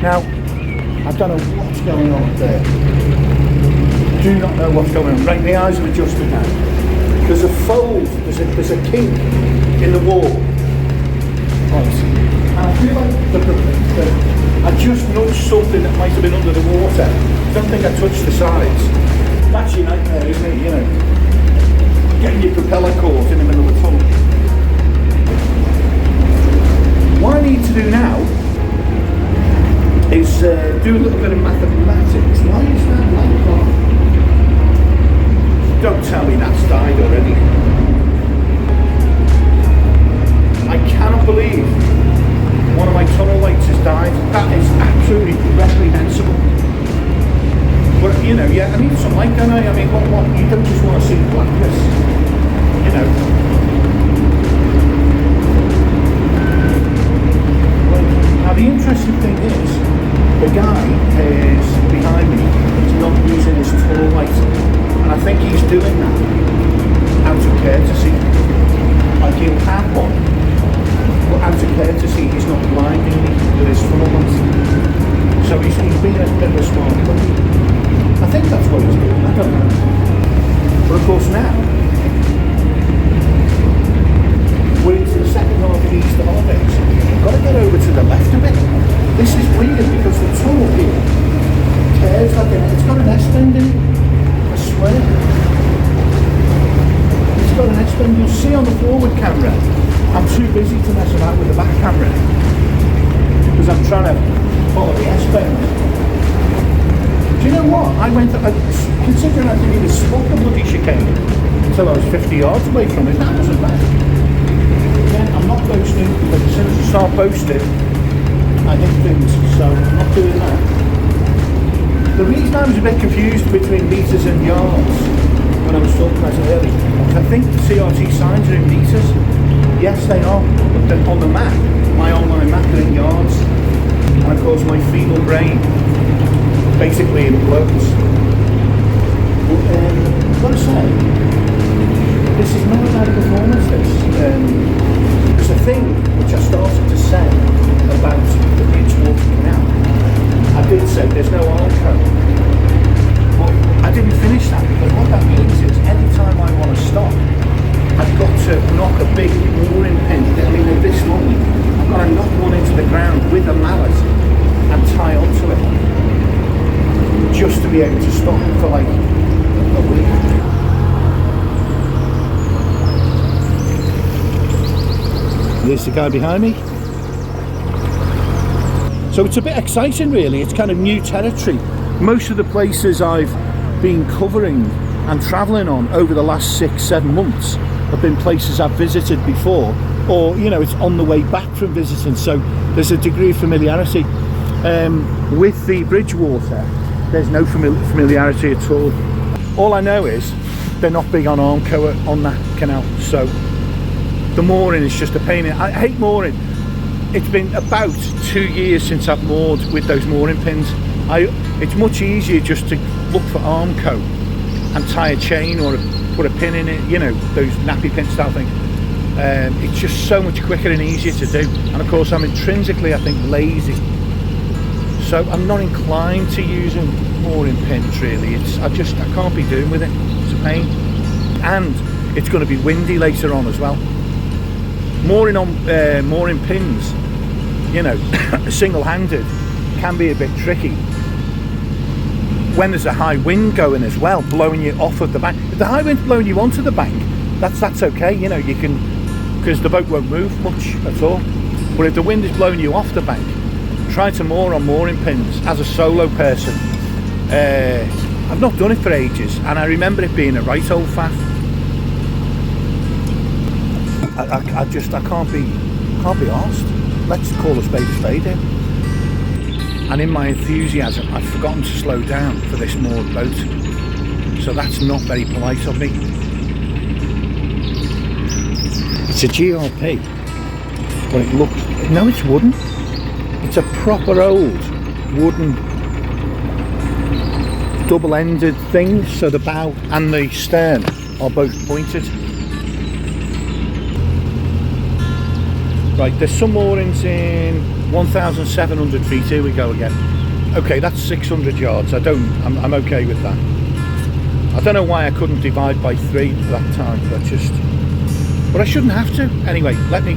Now, I don't know what's going on up there. Do not know what's going on. Right, my eyes have adjusted now. There's a fold, there's a kink in the wall. Right. And I feel like I just nudged something that might have been under the water. I don't think I touched the sides. That's your nightmare, isn't it? You know, getting your propeller caught in the middle of the tunnel. What I need to do now is do a little bit of mathematics. Why is that light on? Don't tell me that's died already. I cannot believe one of my tunnel lights has died. That is absolutely reprehensible. But you know, yeah, I need some light, don't I? I mean, what? You don't just want to see blackness, you know. Now the interesting thing is, the guy is behind me. He's not using his tunnel light, and I think he's doing that out of courtesy. Like he'll have one, but out of courtesy, he's not blinding me with his tunnel light. So he's being a bit of a smart cookie. I think that's what he's doing. I don't know. But of course now, we're into the second half of Easter holidays. You've got to get over to the left a bit. This is weird because the tunnel here curves like it's got an S-bend in it. I swear. It's got an S-bend. You'll see on the forward camera. I'm too busy to mess about with the back camera because I'm trying to follow the S-bend. Do you know what? Considering I didn't even spot the bloody chicane until I was 50 yards away from it, that wasn't bad. Again, I'm not boasting, because as soon as you start boasting, I hit things, so I'm not doing that. The reason I was a bit confused between metres and yards when I was talking about it earlier, I think the CRT signs are in metres. Yes, they are, but then on the map, my online map are in yards, and of course my feeble brain basically implodes. But I've got to say, this is not a bad performance, this. There's a thing which I started to say about the Bridgewater Canal. I did say there's no arco. But I didn't finish that, because what that means is anytime I want to stop, I've got to knock a big mooring pin. I mean, they're this long. I've got to knock one into the ground with a mallet and tie onto it, just to be able to stop for like a week. There's the guy behind me. So it's a bit exciting really, it's kind of new territory. Most of the places I've been covering and travelling on over the last 6-7 months have been places I've visited before, or you know, it's on the way back from visiting, so there's a degree of familiarity. With the Bridgewater, there's no familiarity at all. All I know is they're not big on Armco on that canal, so the mooring is just a pain in. I hate mooring. It's been about 2 years since I've moored with those mooring pins. It's much easier just to look for Armco and tie a chain or put a pin in it, you know, those nappy pin style things. It's just so much quicker and easier to do, and of course I'm intrinsically, I think, lazy, so I'm not inclined to using mooring pins really. I can't be doing with it. It's a pain, and it's going to be windy later on as well. Mooring pins, you know, single-handed can be a bit tricky when there's a high wind going as well, blowing you off of the bank. If the high wind's blowing you onto the bank, that's okay, you know, you can, because the boat won't move much at all. But if the wind is blowing you off the bank, try to moor on mooring pins as a solo person. I've not done it for ages, and I remember it being a right old faff. I can't be arsed. Let's call a spade here. And in my enthusiasm, I've forgotten to slow down for this moored boat, so that's not very polite of me. It's a GRP, but it looks, no, it's wooden. It's a proper old wooden double-ended thing, so the bow and the stern are both pointed. Right, there's some moorings in 1,700 feet, here we go again. Okay, that's 600 yards. I'm okay with that. I don't know why I couldn't divide by 3 that time, but I shouldn't have to. Anyway, let me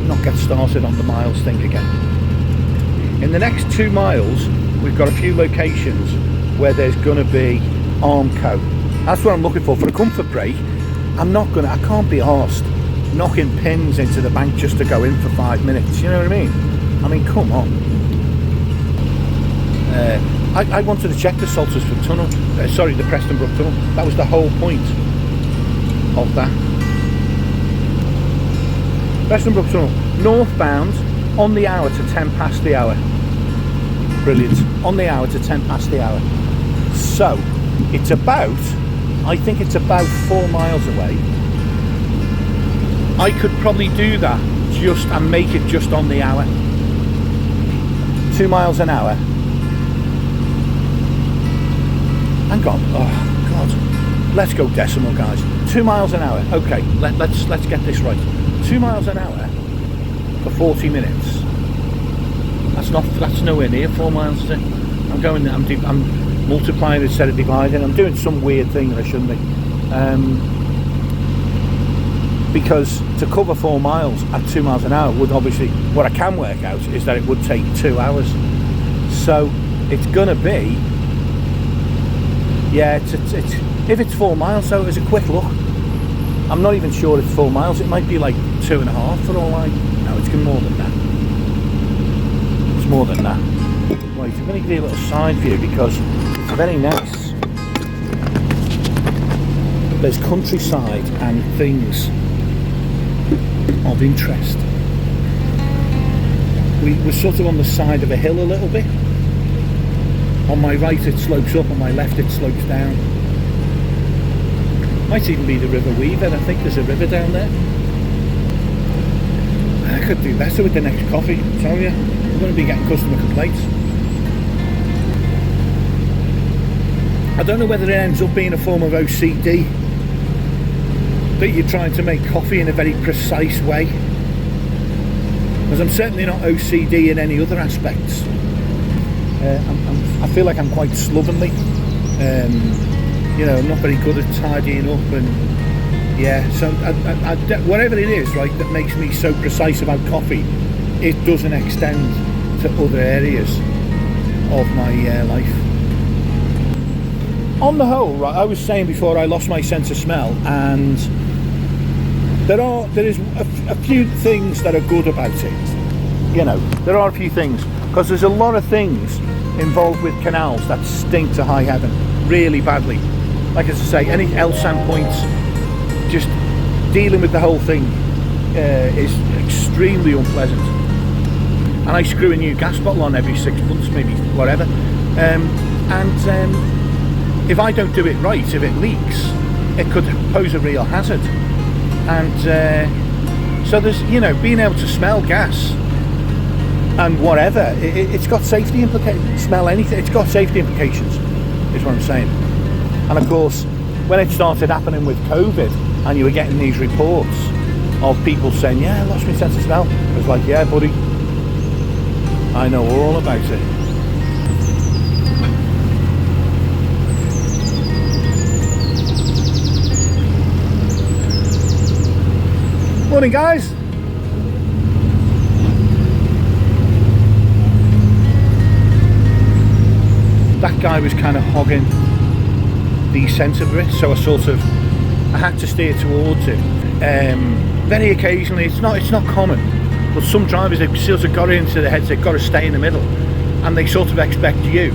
not get started on the miles thing again. In the next 2 miles, we've got a few locations where there's going to be Armco. That's what I'm looking for a comfort break. I can't be arsed knocking pins into the bank just to go in for 5 minutes. You know what I mean, come on. I wanted to check the Saltersford Tunnel, the Preston Brook Tunnel. That was the whole point of that. Preston Brook Tunnel, northbound, on the hour to 10 past the hour. Brilliant. On the hour to 10 past the hour. So, I think it's about 4 miles away. I could probably do that and make it just on the hour. 2 miles an hour. Hang on. Oh God. Let's go decimal, guys. 2 miles an hour. Okay, let's get this right. 2 miles an hour for 40 minutes. That's nowhere near 4 miles, is it? I'm multiplying instead of dividing. I'm doing some weird thing that I shouldn't be. Because to cover 4 miles at 2 miles an hour would obviously, what I can work out is that it would take 2 hours. So it's gonna be, yeah, it's if it's 4 miles, so as a quick look, I'm not even sure it's 4 miles. It might be like 2.5 for all I know. It's more than that. It's more than that. Right, I'm going to give you a little side view because it's very nice. There's countryside and things of interest. We're sort of on the side of a hill a little bit. On my right it slopes up, on my left it slopes down. Might even be the River Weaver. I think there's a river down there. I could do better with the next coffee, I tell you. I'm going to be getting customer complaints. I don't know whether it ends up being a form of OCD, that you're trying to make coffee in a very precise way, because I'm certainly not OCD in any other aspects. I feel like I'm quite slovenly. I'm not very good at tidying up, and yeah, so whatever it is, right, that makes me so precise about coffee, it doesn't extend to other areas of my life. On the whole, right, I was saying before I lost my sense of smell, and there is a few things that are good about it. There are a few things, because there's a lot of things involved with canals that stink to high heaven really badly. Like as I say, any LSAN points, just dealing with the whole thing is extremely unpleasant. And I screw a new gas bottle on every 6 months, maybe, whatever. If I don't do it right, if it leaks, it could pose a real hazard. And so there's, being able to smell gas and whatever, it's got safety implications. Smell anything, it's got safety implications, is what I'm saying. And of course, when it started happening with COVID, and you were getting these reports of people saying, yeah, I lost my sense of smell, I was like, yeah, buddy, I know all about it. Morning, guys. That guy was kind of hogging the centre bit, so I had to steer towards it. Very occasionally, it's not common, but some drivers, they've sort of got it into their heads, they've got to stay in the middle, and they sort of expect you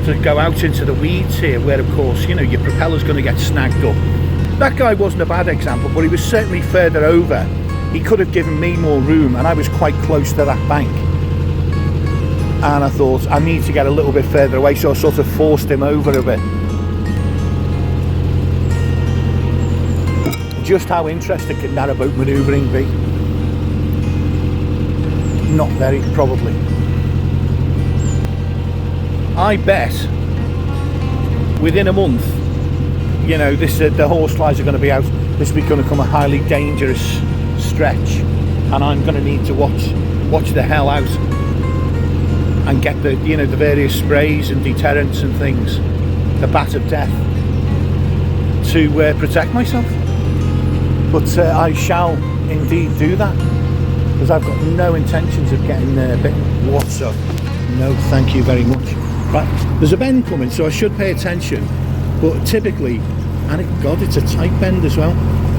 to go out into the weeds here, where of course, your propeller's going to get snagged up. That guy wasn't a bad example, but he was certainly further over. He could have given me more room, and I was quite close to that bank. And I thought, I need to get a little bit further away, so I sort of forced him over a bit. Just how interesting can narrowboat manoeuvring be? Not very, probably. I bet within a month, the horse flies are going to be out. This is going to become a highly dangerous stretch, and I'm going to need to watch watch the hell out and get the, you know, the various sprays and deterrents and things, the bat of death, to protect myself. But I shall indeed do that, because I've got no intentions of getting bitten whatsoever. No, thank you very much. Right, there's a bend coming, so I should pay attention. But typically, and God, it's a tight bend as well.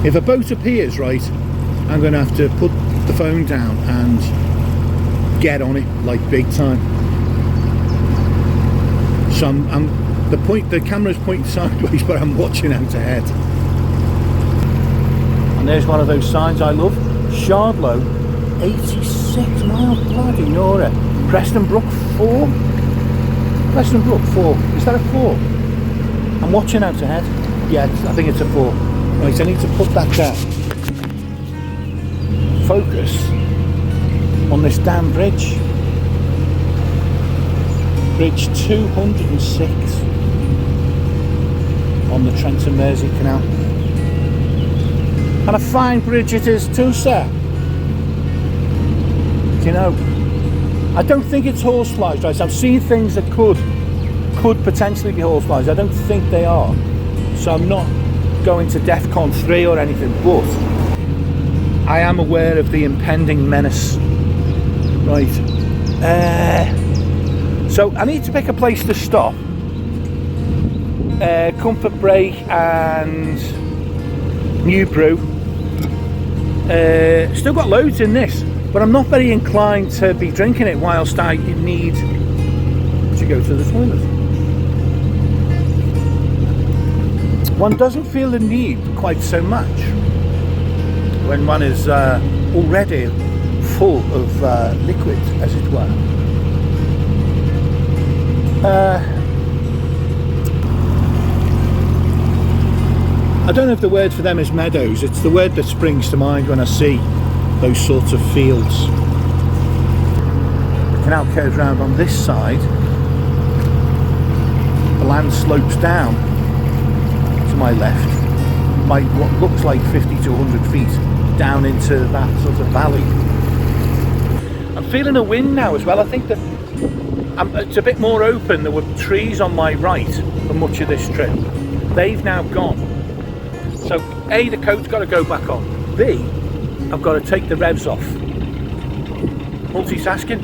If a boat appears, right, I'm going to have to put the phone down and get on it like big time. So the camera's pointing sideways, but I'm watching out ahead. And there's one of those signs I love. Shardlow, 86 miles, bloody Nora. Preston Brook 4. Preston Brook 4. Is that a 4? I'm watching out ahead. Yeah, I think it's a 4. Right, I need to put that down. Focus on this damn bridge. Bridge 206 on the Trenton Mersey Canal. And a fine bridge it is too, sir. Do you know, I don't think it's horseflies, right? I've seen things that could potentially be horseflies. I don't think they are. So I'm not going to DEFCON 3 or anything, but I am aware of the impending menace. Right. So I need to pick a place to stop. Comfort Break and New Brew. Still got loads in this, but I'm not very inclined to be drinking it whilst I need to go to the toilet. One doesn't feel the need quite so much when one is already full of liquid, as it were. I don't know if the word for them is meadows. It's the word that springs to mind when I see those sorts of fields. The canal curves round on this side. The land slopes down to my left by what looks like 50 to 100 feet down into that sort of valley. I'm feeling a wind now as well. I think that it's a bit more open. There were trees on my right for much of this trip. They've now gone. So A, the coat's got to go back on. B, I've got to take the revs off. Multitasking.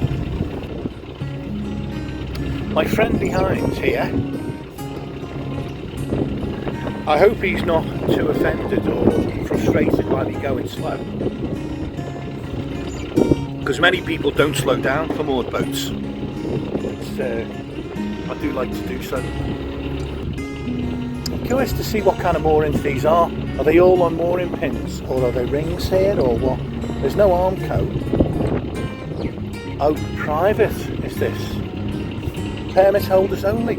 My friend behind here, I hope he's not too offended or frustrated by me going slow, because many people don't slow down for moored boats. I do like to do so. I'm curious to see what kind of moorings these are. Are they all on mooring pins, or are they rings here, or what? There's no arm coat. Oh, private is this. Permit holders only.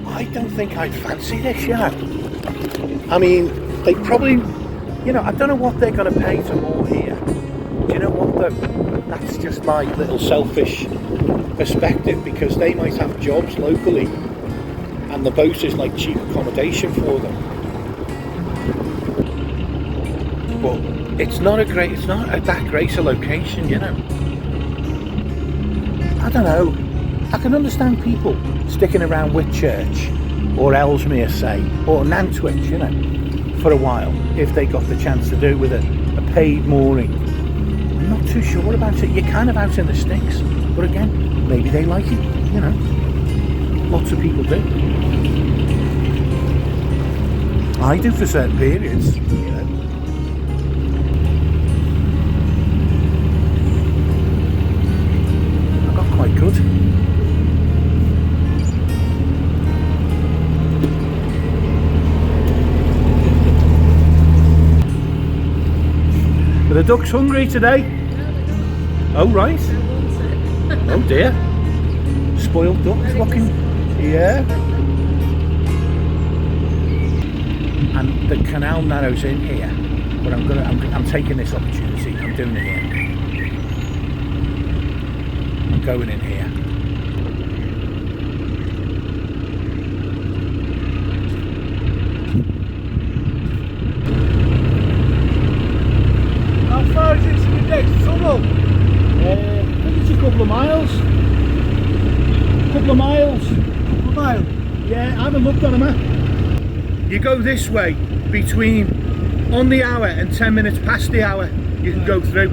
I don't think I'd fancy this, you know. I mean, they probably, you know, I don't know what they're going to pay to moor here. Do you know what though? That's just my little selfish perspective, because they might have jobs locally and the boat is like cheap accommodation for them. But it's not that great a location, you know. I don't know. I can understand people sticking around Whitchurch or Ellesmere, say, or Nantwich, you know, for a while, if they got the chance to do it with a paid mooring. I'm not too sure about it. You're kind of out in the sticks, but again, maybe they like it, you know. Lots of people do. I do for certain periods, you know. I got quite good. Are the ducks hungry today? Oh, right. Oh dear. Spoiled ducks looking. Yeah. And the canal narrows in here, but I'm taking this opportunity. I'm doing it here. I'm going in here. How far is it to the next tunnel? haven't looked on a map. You go this way between on the hour and 10 minutes past the hour, you can go through.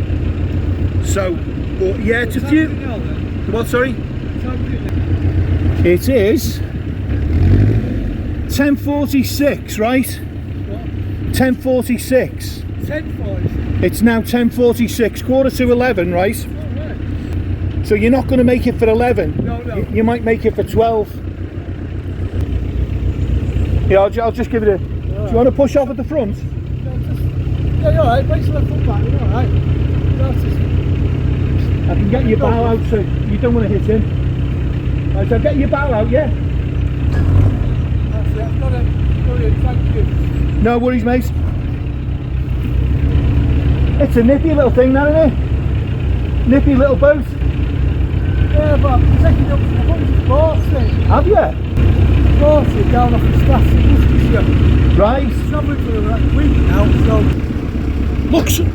So, but yeah, it's a few. What, sorry? It is 10:46, right? What? 10:46. 10:46. It's now 10:46, 10:45, right? Oh, right. So you're not going to make it for 11. No. You might make it for 12. Yeah, I'll just give it a. Do you want to push off at the front? Yeah, you're alright. Wait till I come back. You're alright. I can get your bow out so you don't want to hit him. Right, so I'll get your bow out, yeah? That's it. I've got it. Brilliant. Thank you. No worries, mate. It's a nippy little thing, that, isn't it? Nippy little boat. Yeah, but I'm taking it up to 140. Have you? 40 down off the Stockton, Worcestershire. Right. Travelling for a week now, so.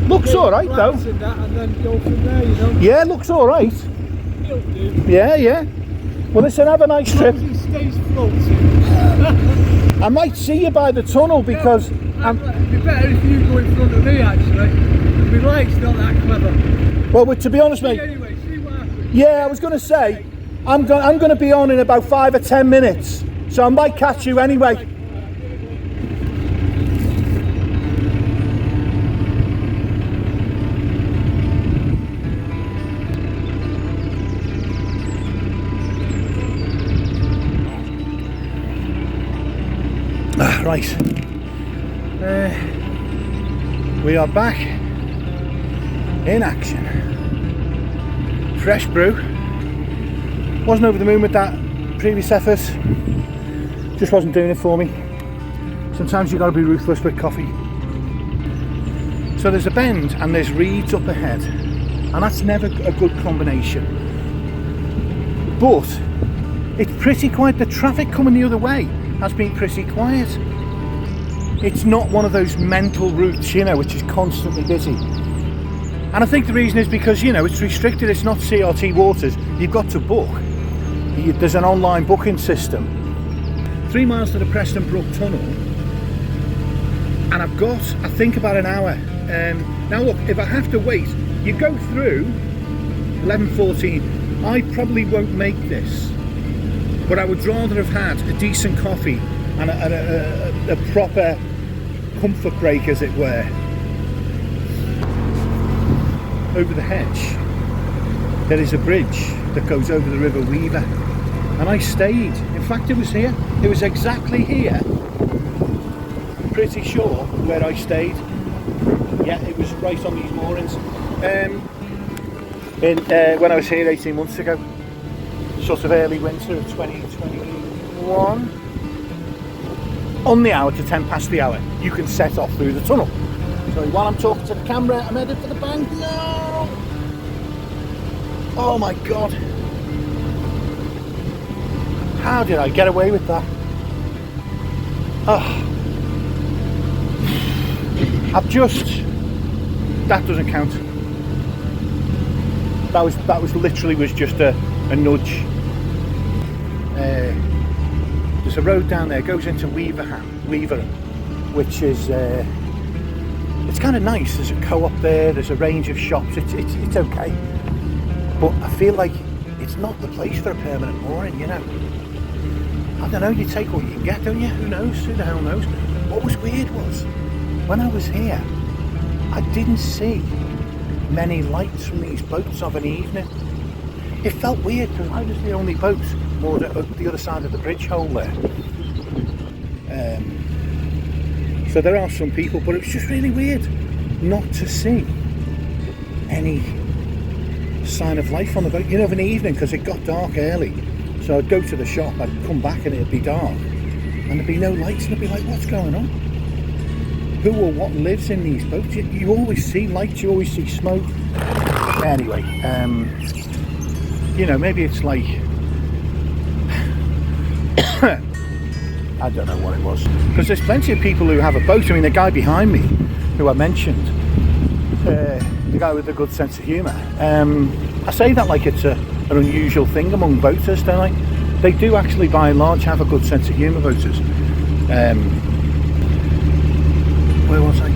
Looks alright though. And that, and then go from there, you know. Yeah, looks alright. It'll do. Yeah. Well, listen, have a nice trip. As long as he stays floating. I might see you by the tunnel because It'd be better if you go in front of me, actually. My light's not that clever. well, to be honest, mate. Anyway, see what happens. Yeah, I was going to say I'm going to be on in about 5 or 10 minutes, so I might catch you anyway. Right, we are back in action. Fresh brew. Wasn't over the moon with that previous effort, just wasn't doing it for me. Sometimes you've got to be ruthless with coffee. So there's a bend and there's reeds up ahead, and that's never a good combination, but it's pretty quiet. The traffic coming the other way has been pretty quiet. It's not one of those mental routes, you know, which is constantly busy. And I think the reason is because, you know, it's restricted, it's not CRT waters, you've got to book. There's an online booking system. 3 miles to the Preston Brook Tunnel, and I've got, I think, about an hour. Now look, if I have to wait, you go through 11:14, I probably won't make this, but I would rather have had a decent coffee and a proper comfort break, as it were. Over the hedge there is a bridge that goes over the River Weaver, and I stayed. In fact, it was here. It was exactly here. I'm pretty sure where I stayed. Yeah, it was right on these moorings. When I was here 18 months ago, sort of early winter of 2021. On the hour to 10 past the hour, you can set off through the tunnel. So while I'm talking to the camera, I'm headed for the bank. No! Oh my God. How did I get away with that? Oh. That doesn't count. That was literally just a nudge. There's a road down there, goes into Weaverham, which is it's kind of nice. There's a co-op there, there's a range of shops. It's okay, but I feel like it's not the place for a permanent mooring, you know. I don't know, you take what you can get, don't you? Who knows? Who the hell knows? What was weird was, when I was here, I didn't see many lights from these boats of an evening. It felt weird because I was the only boat moored at the other side of the bridge hole there. So there are some people, but it was just really weird not to see any sign of life on the boat, you know, of an evening, because it got dark early. So I'd go to the shop, I'd come back and it'd be dark and there'd be no lights, and I'd be like, what's going on? Who or what lives in these boats? You always see lights, you always see smoke. Anyway, you know, maybe it's like I don't know what it was, because there's plenty of people who have a boat. I mean, the guy behind me who I mentioned, the guy with a good sense of humour, I say that like it's an unusual thing among boaters, don't I? They do actually, by and large, have a good sense of humour, voters. Where was I?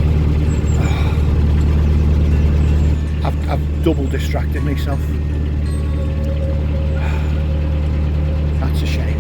I've double distracted myself. That's a shame.